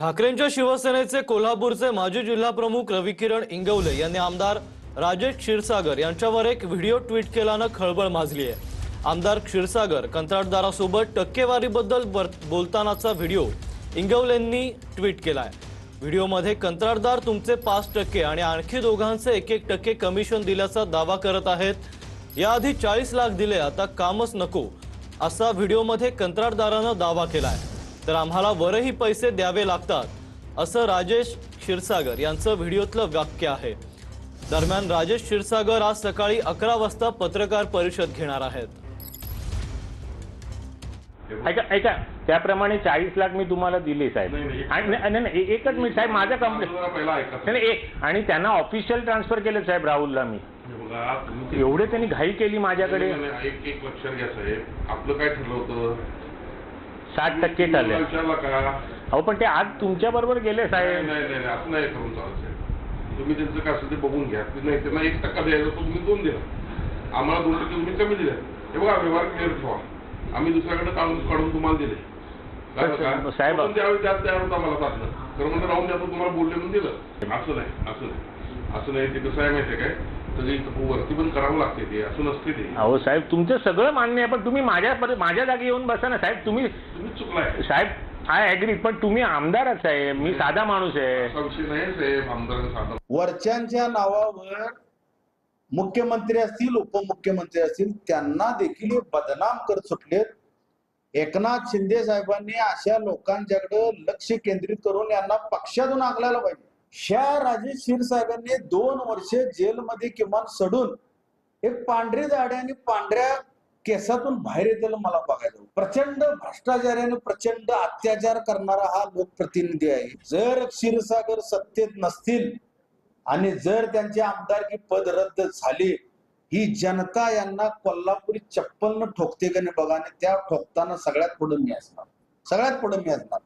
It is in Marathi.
ठाकरेंच्या शिवसेनेचे कोल्हापूरचे माजी जिल्हाप्रमुख रविकिरण इंगवले यांनी आमदार राजेश क्षीरसागर यांच्यावर एक व्हिडिओ ट्विट केल्याने खळबळ माजली आहे। आमदार क्षीरसागर कंत्राटदारासोबत टक्केवारीबद्दल बोलतानाचा व्हिडिओ इंगवलेंनी ट्विट केलाय। व्हिडिओमध्ये कंत्राटदार तुमचे 5% आणि आणखी दोघांचे 1% कमिशन दिल्याचा दावा करत आहेत। याआधी 40 लाख दिले, आता कामच नको असा व्हिडिओमध्ये कंत्राटदाराने दावा केलाय। तर आम्हाला वरही पैसे द्यावे लागतात असं राजेश क्षीरसागर यांचं व्हिडिओतलं वाक्य आहे। दरम्यान राजेश क्षीरसागर आज सकाळी 11 वाजता पत्रकार परिषद घेणार आहेत। ऐका त्याप्रमाणे 40 लाख मी तुम्हाला दिले साहेब। नाही एकच मिनिट साहेब, माझा कंप्लेंट एक आणि त्यांना ऑफिशियल ट्रान्सफर केले साहेब राहुलला मी। एवढे त्यांनी घाई केली माझ्याकडे। एक लक्षात घ्या साहेब, आपलं काय ठरलं होतं 60% ठरले। अहो पण ते आज तुमच्या बरोबर गेले साहेब। नाही असं नाही करून चालत साहेब। तुम्ही त्यांचं काय असेल ते बघून घ्या। नाही त्यांना 1% द्यायचं तो तुम्ही 2 दिला, आम्हाला 2% तुम्ही कमी दिले। हे बघा व्यवहार क्लिअर ठेवा, आम्ही दुसऱ्याकडे काढून तुम्हाला दिले साहेब। त्यावेळी त्यात तयार होता मला साधलं तर म्हणजे राहून द्या, तुम्हाला बोलले म्हणून दिलं। असं नाही ते कसं आहे माहिती आहे काय, सगळी वरती पण करावं लागते ते, असं नसते ते। अहो साहेब तुमचं सगळं मान्य आहे, पण तुम्ही माझ्या जागी येऊन बसा ना साहेब। तुम्ही चुकलाय साहेब। आय ऍग्री, पण तुम्ही आमदारच आहे, मी साधा माणूस आहे। असा विषय नाही साहेब, आमदार साधा। वरच्यांच्या नावावर मुख्यमंत्री असतील, उपमुख्यमंत्री असतील, त्यांना देखील बदनाम करत सुटलेत। एकनाथ शिंदे साहेबांनी अशा लोकांच्याकडे लक्ष केंद्रित करून यांना पक्षातून आगलायला पाहिजे। राजेश क्षीरसागरने 2 वर्ष जेलमध्ये किमान सडून एक पांढरी दाढी आणि पांढऱ्या केसातून बाहेर येताना मला बघायचं। प्रचंड भ्रष्टाचाराने प्रचंड अत्याचार करणारा हा लोकप्रतिनिधी आहे। जर क्षीरसागर सत्तेत नसतील आणि जर त्यांचे आमदारकी पद रद्द झाले, ही जनता यांना कोल्हापुरी चप्पलनं ठोकते का नाही बघा, आणि त्या ठोकताना सगळ्यात पुढे मी असणार।